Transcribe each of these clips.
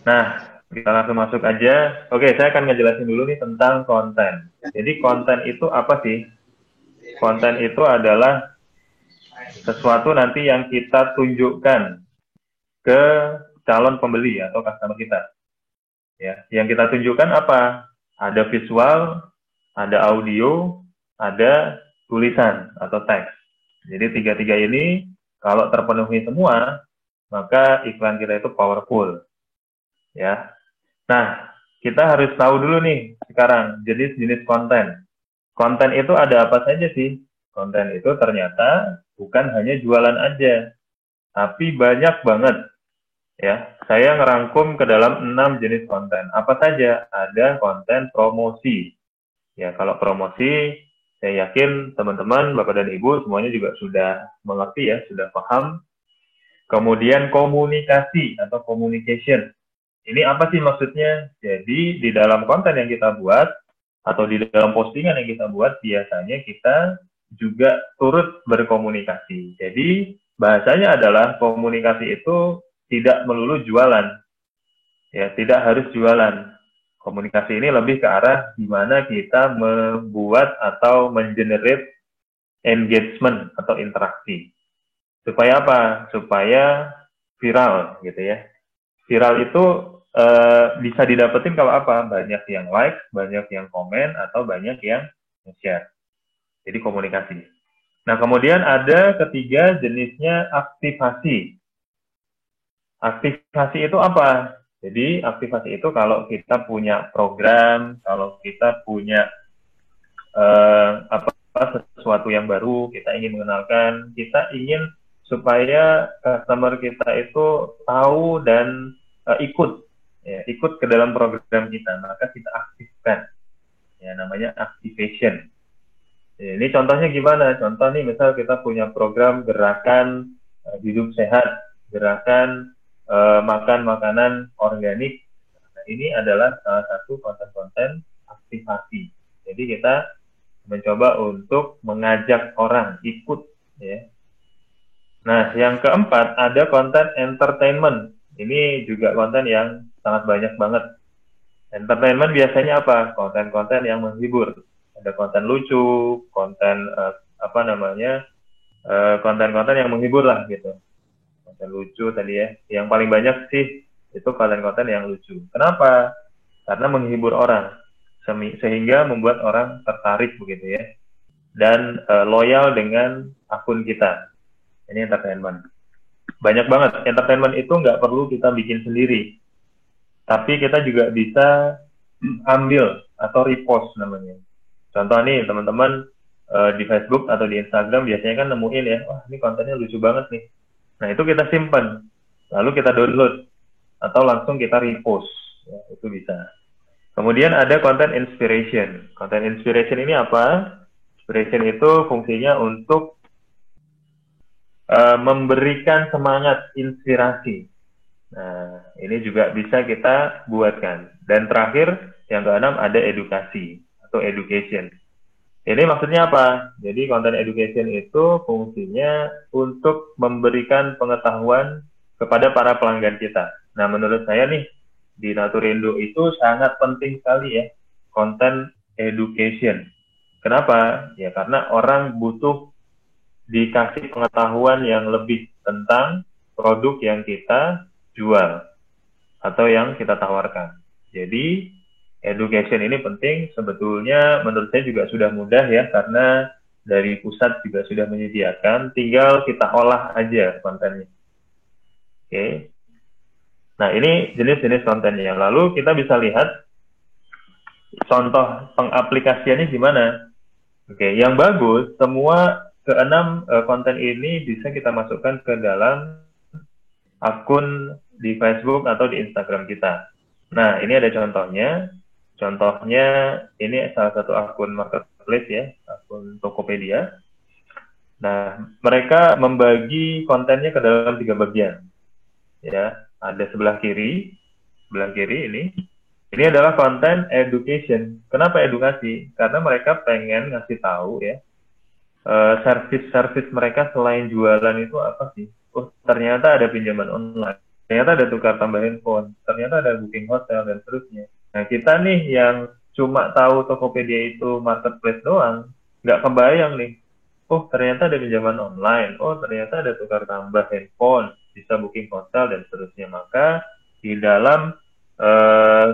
Nah, kita langsung masuk aja. Oke, saya akan ngejelasin dulu nih tentang konten. Jadi konten itu apa sih? Konten itu adalah sesuatu nanti yang kita tunjukkan ke calon pembeli atau customer kita. Ya, yang kita tunjukkan apa? Ada visual, ada audio, ada tulisan atau teks. Jadi tiga-tiga ini kalau terpenuhi semua, maka iklan kita itu powerful. Ya, nah, kita harus tahu dulu nih sekarang jenis-jenis konten. Konten itu ada apa saja sih? Konten itu ternyata bukan hanya jualan aja, tapi banyak banget ya. Saya ngerangkum ke dalam 6 jenis konten. Apa saja? Ada konten promosi. Ya, kalau promosi, saya yakin teman-teman, Bapak dan Ibu semuanya juga sudah mengerti ya, sudah paham. Kemudian komunikasi atau communication. Ini apa sih maksudnya? Jadi di dalam konten yang kita buat atau di dalam postingan yang kita buat biasanya kita juga turut berkomunikasi. Jadi bahasanya adalah komunikasi itu tidak melulu jualan. Ya, tidak harus jualan. Komunikasi ini lebih ke arah di mana kita membuat atau mengenerate engagement atau interaksi. Supaya apa? Supaya viral gitu ya. Viral itu bisa didapetin kalau apa? Banyak yang like, banyak yang komen, atau banyak yang share. Jadi komunikasi. Nah, kemudian ada ketiga jenisnya aktivasi. Aktivasi itu apa? Jadi aktivasi itu kalau kita punya program, kalau kita punya apa sesuatu yang baru, kita ingin mengenalkan, kita ingin supaya customer kita itu tahu dan ikut ya, ikut ke dalam program kita, maka kita aktifkan. Ya, namanya activation. Ya, ini contohnya gimana? Contoh nih, misal kita punya program gerakan hidup sehat, gerakan makan makanan organik. Nah, ini adalah salah satu konten-konten aktivasi. Jadi kita mencoba untuk mengajak orang ikut ya. Nah, yang keempat ada konten entertainment. Ini juga konten yang sangat banyak banget. Entertainment biasanya apa? Konten-konten yang menghibur. Ada konten lucu, konten apa namanya? Konten-konten yang menghibur lah gitu. Konten lucu tadi ya. Yang paling banyak sih itu konten-konten yang lucu. Kenapa? Karena menghibur orang sehingga membuat orang tertarik begitu ya dan loyal dengan akun kita. Ini entertainment. Banyak banget. Entertainment itu nggak perlu kita bikin sendiri. Tapi kita juga bisa ambil atau repost namanya. Contoh nih teman-teman di Facebook atau di Instagram biasanya kan nemuin ya, wah ini kontennya lucu banget nih. Nah itu kita simpan, lalu kita download atau langsung kita repost. Ya, itu bisa. Kemudian ada konten inspiration. Konten inspiration ini apa? Inspiration itu fungsinya untuk memberikan semangat, inspirasi. Nah, ini juga bisa kita buatkan. Dan terakhir, yang keenam ada edukasi atau education. Ini maksudnya apa? Jadi konten education itu fungsinya untuk memberikan pengetahuan kepada para pelanggan kita. Nah, menurut saya nih, di Naturindo itu sangat penting sekali ya, konten education. Kenapa? Ya karena orang butuh dikasih pengetahuan yang lebih tentang produk yang kita jual atau yang kita tawarkan. Jadi education ini penting, sebetulnya menurut saya juga sudah mudah ya karena dari pusat juga sudah menyediakan, tinggal kita olah aja kontennya. Oke. Nah, ini jenis-jenis kontennya. Lalu kita bisa lihat contoh pengaplikasiannya gimana. Oke, yang bagus semua keenam konten ini bisa kita masukkan ke dalam akun di Facebook atau di Instagram kita. Nah, ini ada contohnya. Contohnya ini salah satu akun marketplace ya, akun Tokopedia. Nah, mereka membagi kontennya ke dalam 3 bagian. Ya, ada sebelah kiri ini. Ini adalah konten education. Kenapa edukasi? Karena mereka pengen ngasih tahu ya, service-service mereka selain jualan itu apa sih? Oh, ternyata ada pinjaman online. ternyata ada tukar tambah handphone, ternyata ada booking hotel dan seterusnya. Nah kita nih yang cuma tahu Tokopedia itu marketplace doang, nggak kebayang nih. Oh ternyata ada pinjaman online, oh ternyata ada tukar tambah handphone, bisa booking hotel dan seterusnya. Maka di dalam eh,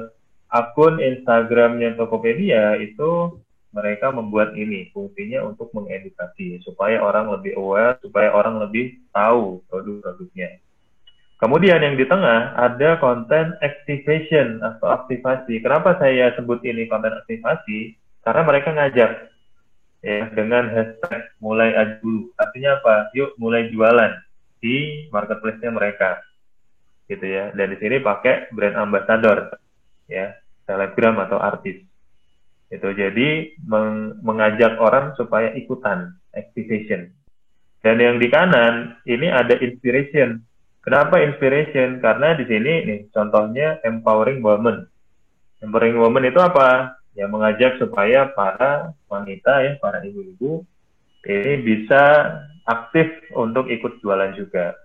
akun Instagramnya Tokopedia itu mereka membuat ini fungsinya untuk mengedukasi supaya orang lebih aware, supaya orang lebih tahu produk-produknya. Kemudian yang di tengah ada konten activation atau aktivasi. Kenapa saya sebut ini konten aktivasi? Karena mereka ngajak ya dengan hashtag mulai aja dulu. Artinya apa? Yuk mulai jualan di marketplace-nya mereka, gitu ya. Dan di sini pakai brand ambassador, ya, selebgram atau artis. Itu jadi mengajak orang supaya ikutan activation. Dan yang di kanan ini ada inspiration. Kenapa inspiration? Karena di sini nih contohnya empowering women. Empowering women itu apa? Ya mengajak supaya para wanita ya, para ibu-ibu ini bisa aktif untuk ikut jualan juga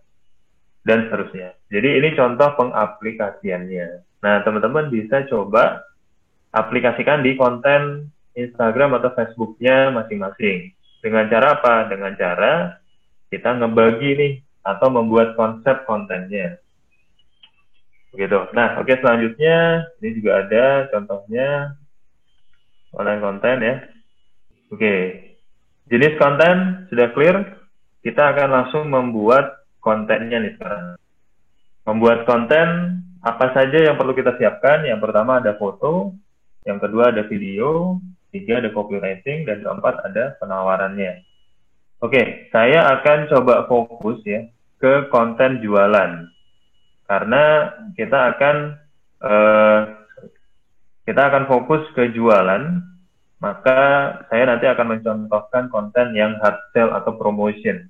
dan seterusnya. Jadi ini contoh pengaplikasiannya. Nah, teman-teman bisa coba aplikasikan di konten Instagram atau Facebook-nya masing-masing. Dengan cara apa? Dengan cara kita ngebagi nih atau membuat konsep kontennya. Begitu. Nah, oke selanjutnya ini juga ada contohnya online konten ya. Oke. Jenis konten sudah clear. Kita akan langsung membuat kontennya nih sekarang. Membuat konten apa saja yang perlu kita siapkan? Yang pertama ada foto, yang kedua ada video, tiga ada copywriting, dan keempat ada penawarannya. Oke, saya akan coba fokus ya ke konten jualan karena eh, kita akan fokus ke jualan, maka saya nanti akan mencontohkan konten yang hard sell atau promotion.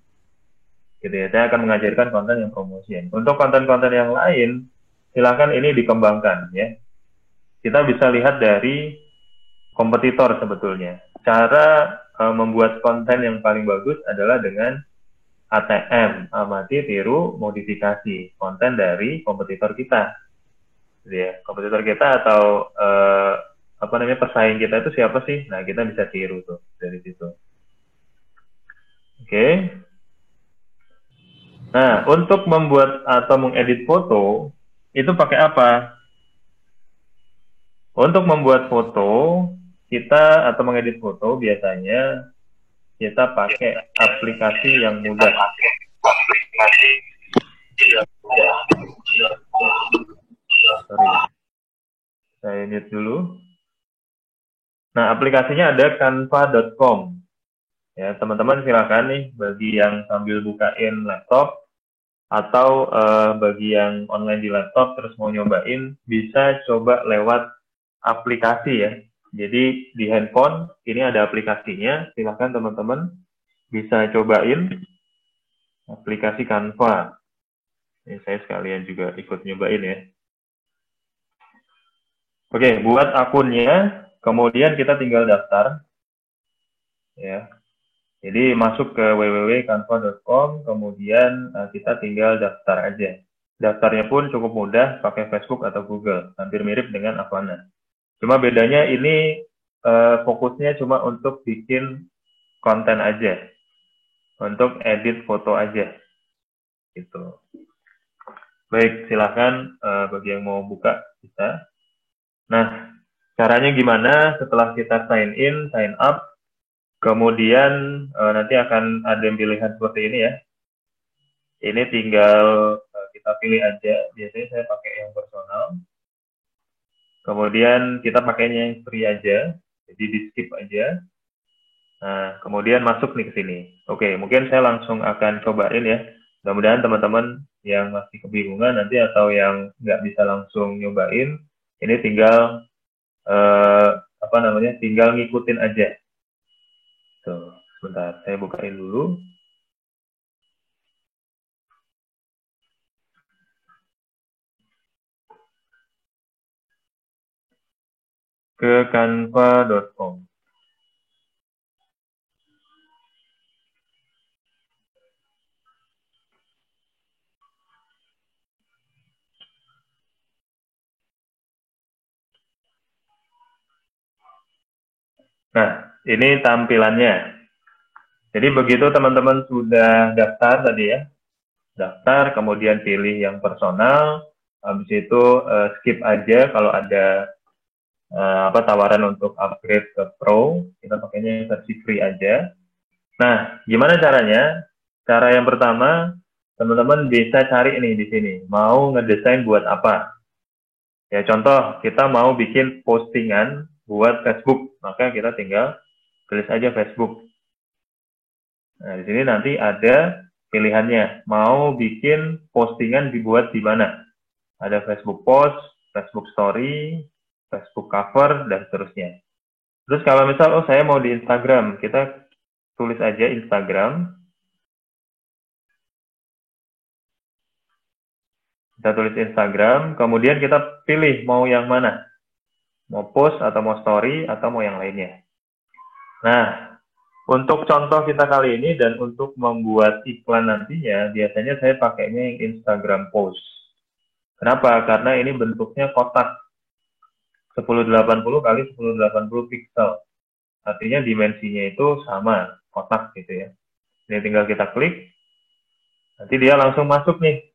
Gitu ya, saya akan mengajarkan konten yang promotion. Untuk konten-konten yang lain, silakan ini dikembangkan ya. Kita bisa lihat dari kompetitor sebetulnya. Cara membuat konten yang paling bagus adalah dengan ATM, amati, tiru, modifikasi konten dari kompetitor kita. Gitu ya. Kompetitor kita atau apa namanya pesaing kita itu siapa sih? Nah, kita bisa tiru tuh dari situ. Oke. Nah, untuk membuat atau mengedit foto itu pakai apa? Untuk membuat foto kita atau mengedit foto biasanya kita pakai aplikasi yang mudah. Sorry, saya mute dulu. Nah, aplikasinya ada canva.com. Ya, teman-teman silakan nih bagi yang sambil bukain laptop atau bagi yang online di laptop terus mau nyobain bisa coba lewat aplikasi ya. Jadi di handphone ini ada aplikasinya, silakan teman-teman bisa cobain aplikasi Canva. Ini saya sekalian juga ikut nyobain ya. Oke, buat akunnya, kemudian kita tinggal daftar ya. Jadi masuk ke www.canva.com, kemudian kita tinggal daftar aja. Daftarnya pun cukup mudah, pakai Facebook atau Google, hampir mirip dengan Avana. Cuma bedanya ini fokusnya cuma untuk bikin konten aja, untuk edit foto aja, gitu. Baik, silahkan bagi yang mau buka bisa. Nah, caranya gimana? Setelah kita sign in, sign up, kemudian nanti akan ada pilihan seperti ini ya. Ini tinggal kita pilih aja. Biasanya saya pakai yang personal. Kemudian kita pakainya yang free aja. Jadi di skip aja. Nah, kemudian masuk nih ke sini. Oke, mungkin saya langsung akan cobain ya. Mudah-mudahan teman-teman yang masih kebingungan nanti atau yang nggak bisa langsung nyobain, ini tinggal apa namanya? Tinggal ngikutin aja. Tuh, sebentar, saya bukain dulu. Ke canva.com. Nah, ini tampilannya. Jadi begitu teman-teman sudah daftar tadi ya, daftar, kemudian pilih yang personal, habis itu skip aja kalau ada tawaran untuk upgrade ke Pro, kita pakainya versi free aja. Nah, gimana caranya? Cara yang pertama, teman-teman bisa cari nih di sini, mau ngedesain buat apa? Ya contoh, kita mau bikin postingan buat Facebook, maka kita tinggal tulis aja Facebook. Nah, di sini nanti ada pilihannya, mau bikin postingan dibuat di mana? Ada Facebook Post, Facebook Story, Facebook Cover, dan seterusnya. Terus kalau misal, oh saya mau di Instagram, kita tulis aja Instagram. Kita tulis Instagram, kemudian kita pilih mau yang mana. Mau post, atau mau story, atau mau yang lainnya. Nah, untuk contoh kita kali ini dan untuk membuat iklan nantinya, biasanya saya pakainya yang Instagram Post. Kenapa? Karena ini bentuknya kotak 1080 kali 1080 pixel. Artinya dimensinya itu sama, kotak gitu ya. Ini tinggal kita klik, nanti dia langsung masuk nih.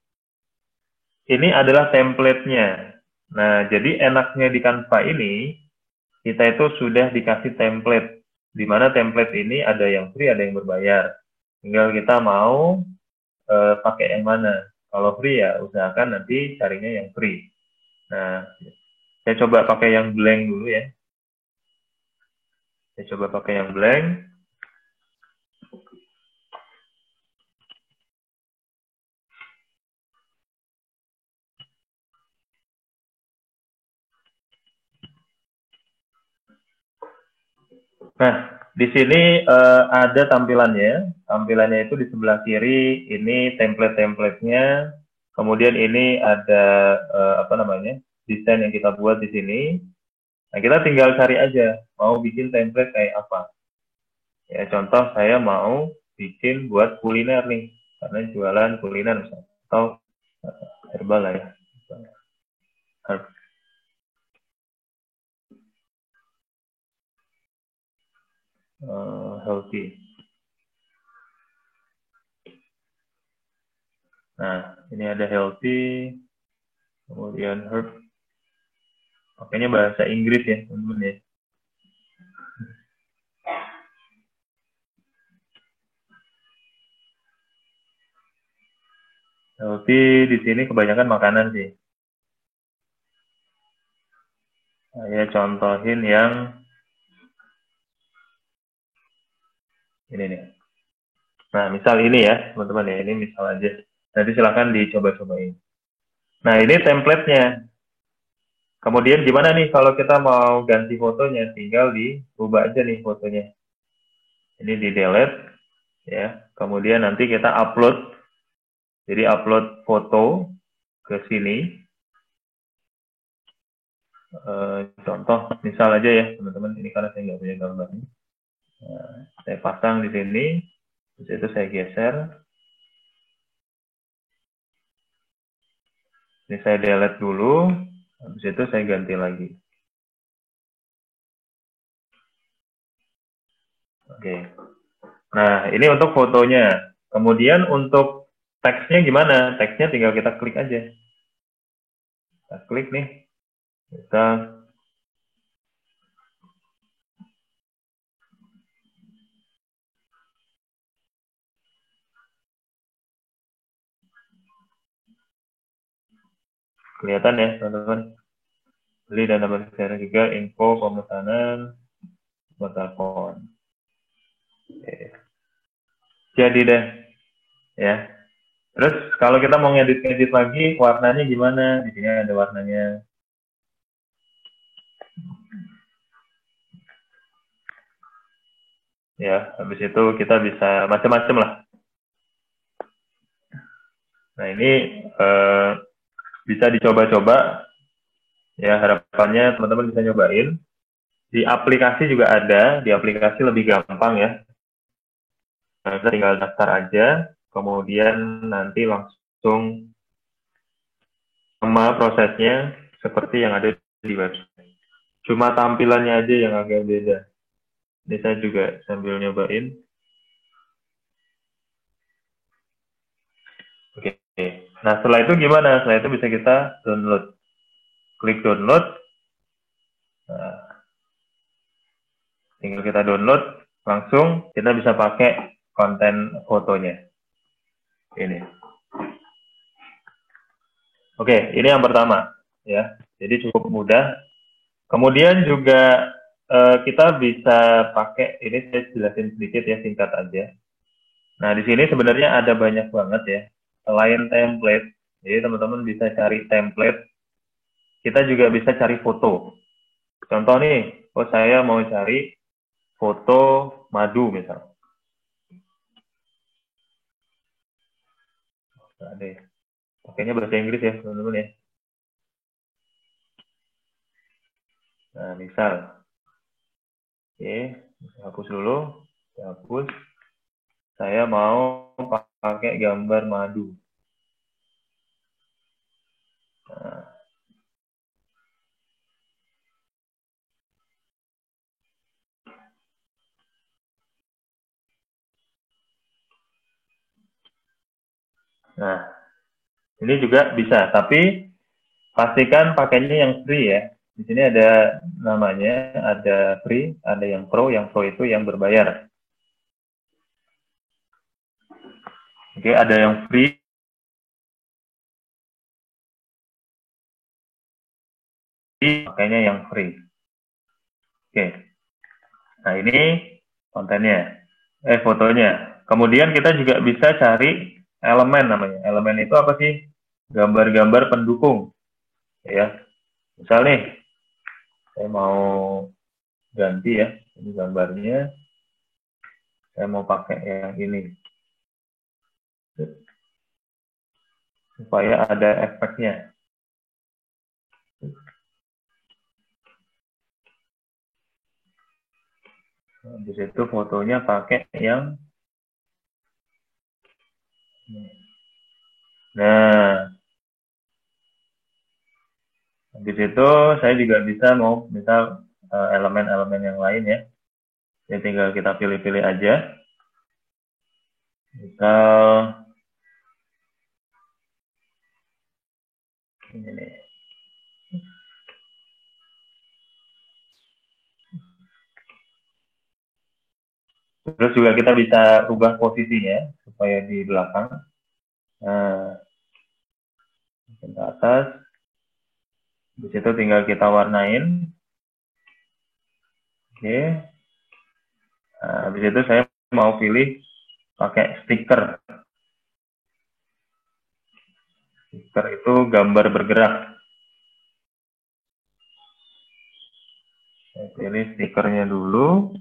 Ini adalah template-nya. Nah, jadi enaknya di Canva ini, kita itu sudah dikasih template. Di mana template ini ada yang free, ada yang berbayar. Tinggal kita mau pakai yang mana. Kalau free ya usahakan nanti carinya yang free. Nah, saya coba pakai yang blank dulu ya. Saya coba pakai yang blank. Nah, di sini ada tampilannya. Tampilannya itu di sebelah kiri, ini template-templatenya. Kemudian ini ada desain yang kita buat di sini. Nah, kita tinggal cari aja, mau bikin template kayak apa. Ya, contoh saya mau bikin buat kuliner nih, karena jualan kuliner misalnya. Atau herbal lah ya. Healthy. Nah, ini ada healthy, kemudian herb. Makanya bahasa Inggris ya, teman-teman ya. Healthy di sini kebanyakan makanan sih. Saya contohin yang ini nih. Nah, misal ini ya, teman-teman ya. Ini misal aja. Nanti silakan dicoba-cobain. Nah, ini template-nya. Kemudian gimana nih kalau kita mau ganti fotonya? Tinggal diubah aja nih fotonya. Ini di delete ya. Kemudian nanti kita upload. Jadi upload foto ke sini. Contoh, misal aja ya teman-teman. Ini karena saya nggak punya gambarnya. Nah, saya pasang di sini. Terus itu saya geser. Ini saya delete dulu. Habis itu saya ganti lagi. Oke. Nah, ini untuk fotonya. Kemudian untuk teksnya gimana? Teksnya tinggal kita klik aja. Kita klik nih. Kita kelihatan ya, teman-teman. Beli dan dapat share juga info pemesanan telepon. Oke. Jadi deh, ya. Terus kalau kita mau ngedit-ngedit lagi, warnanya gimana? Di sini ada warnanya. Ya, habis itu kita bisa macam-macam lah. Nah, ini bisa dicoba-coba. Ya, harapannya teman-teman bisa nyobain. Di aplikasi juga ada, di aplikasi lebih gampang ya. Nah, kita tinggal daftar aja, kemudian nanti langsung sama prosesnya seperti yang ada di website. Cuma tampilannya aja yang agak beda. Ini saya juga sambil nyobain. Oke. Nah, setelah itu gimana? Setelah itu bisa kita download. Klik download. Nah, tinggal kita download, langsung kita bisa pakai konten fotonya. Ini. Oke, ini yang pertama. Ya, jadi cukup mudah. Kemudian juga kita bisa pakai, ini saya jelasin sedikit ya, singkat aja. Nah, di sini sebenarnya ada banyak banget ya. Selain template, jadi teman-teman bisa cari template, kita juga bisa cari foto. Contoh nih, saya mau cari foto madu misal. Nah, deh. Pakainya bahasa Inggris ya, teman-teman ya. Nah, misal. Oke, hapus dulu. Hapus. Saya mau pakai gambar madu. Nah, nah, ini juga bisa, tapi pastikan pakainya yang free ya. Di sini ada namanya, ada free, ada yang pro itu yang berbayar. Oke, ada yang free, pakainya yang free. Oke, nah ini kontennya, fotonya. Kemudian kita juga bisa cari elemen namanya. Elemen itu apa sih? Gambar-gambar pendukung, ya. Misal nih, saya mau ganti ya, ini gambarnya. Saya mau pakai yang ini supaya ada efeknya. Di situ fotonya pakai yang nah, di situ saya juga bisa mau misal elemen-elemen yang lain ya. Jadi tinggal kita pilih-pilih aja. Misal ini nih. Terus juga kita bisa ubah posisinya supaya di belakang. Nah, ke atas. Di situ tinggal kita warnain. Oke. Nah, habis itu saya mau pilih pakai stiker. Stiker itu gambar bergerak. Saya pilih stikernya dulu.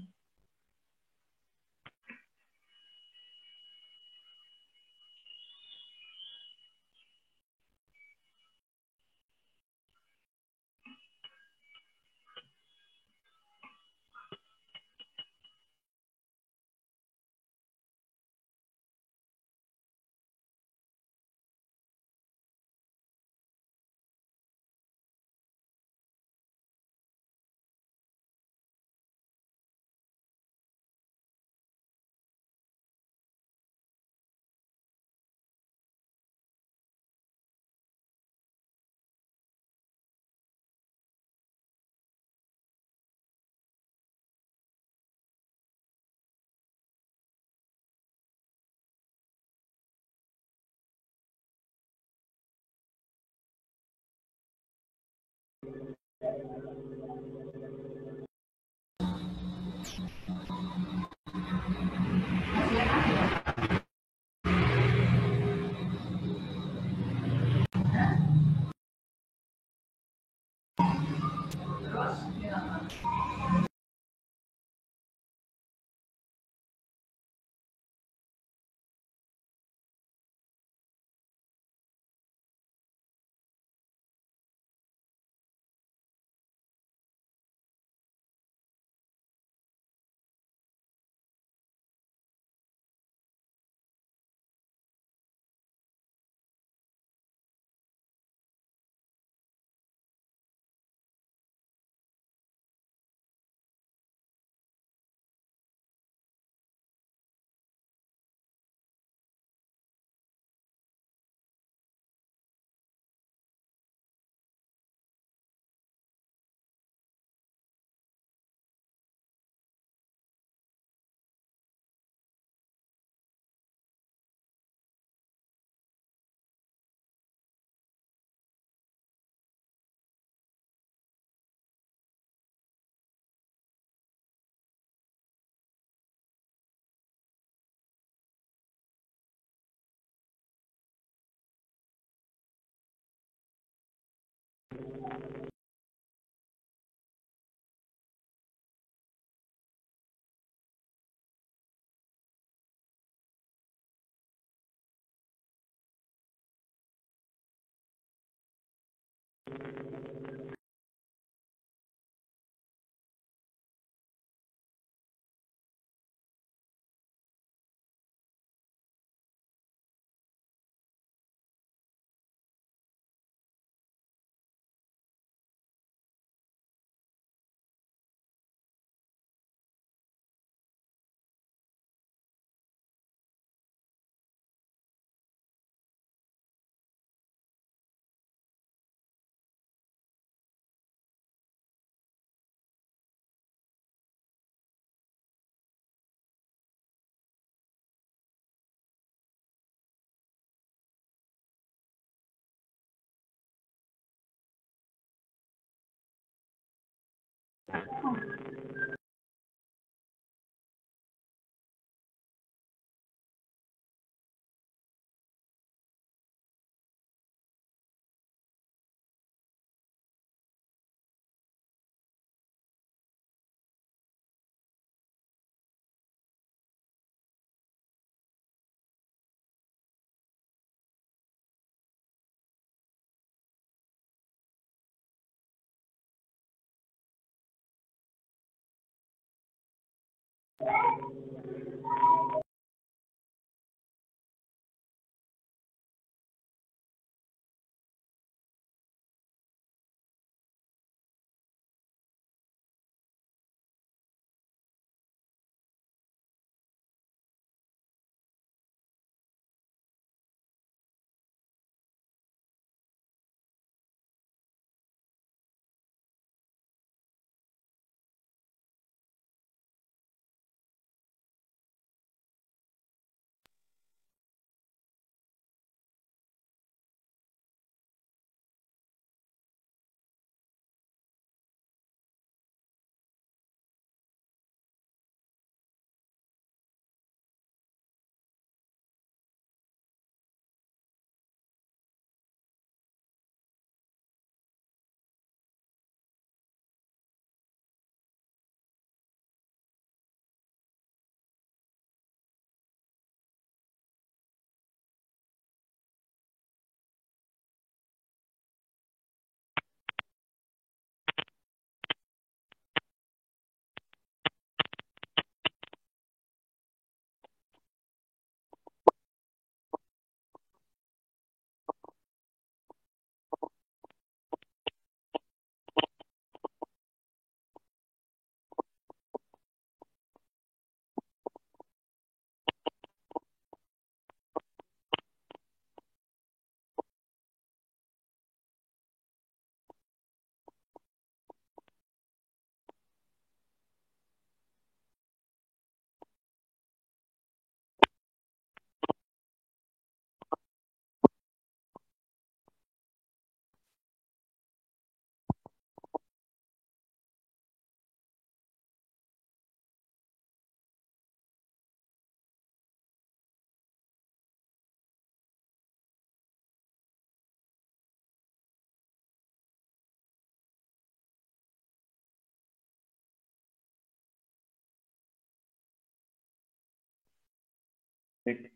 Cek,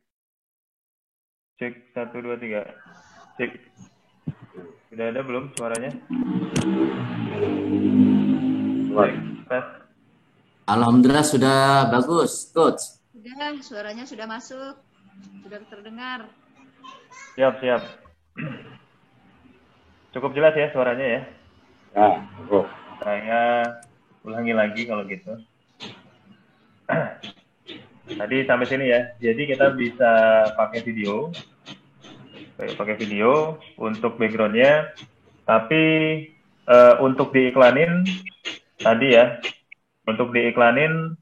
cek 1 2 3. Cek. Sudah ada belum suaranya? Cek, tes. Alhamdulillah sudah bagus, Coach. Sudah, suaranya sudah masuk, sudah terdengar. Siap. Cukup jelas ya suaranya ya? Ya, cukup. Saya ulangi lagi kalau gitu. Tadi sampai sini ya. Jadi kita bisa pakai video. Pakai video untuk backgroundnya. Tapi untuk diiklanin tadi ya. Untuk diiklanin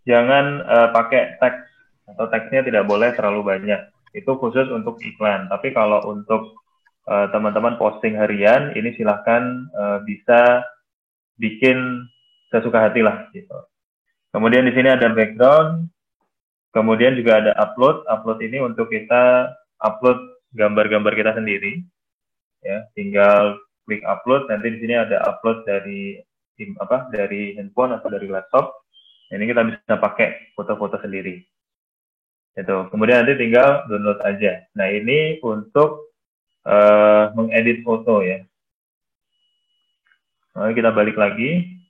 jangan pakai teks atau teksnya tidak boleh terlalu banyak. Itu khusus untuk iklan. Tapi kalau untuk teman-teman posting harian, ini silahkan bisa bikin sesuka hati lah gitu. Kemudian di sini ada background, kemudian juga ada upload. Upload ini untuk kita upload gambar-gambar kita sendiri. Ya, tinggal klik upload. Nanti di sini ada upload dari handphone atau dari laptop. Ini kita bisa pakai foto-foto sendiri. Itu. Kemudian nanti tinggal download aja. Nah, ini untuk mengedit foto ya. Lalu kita balik lagi.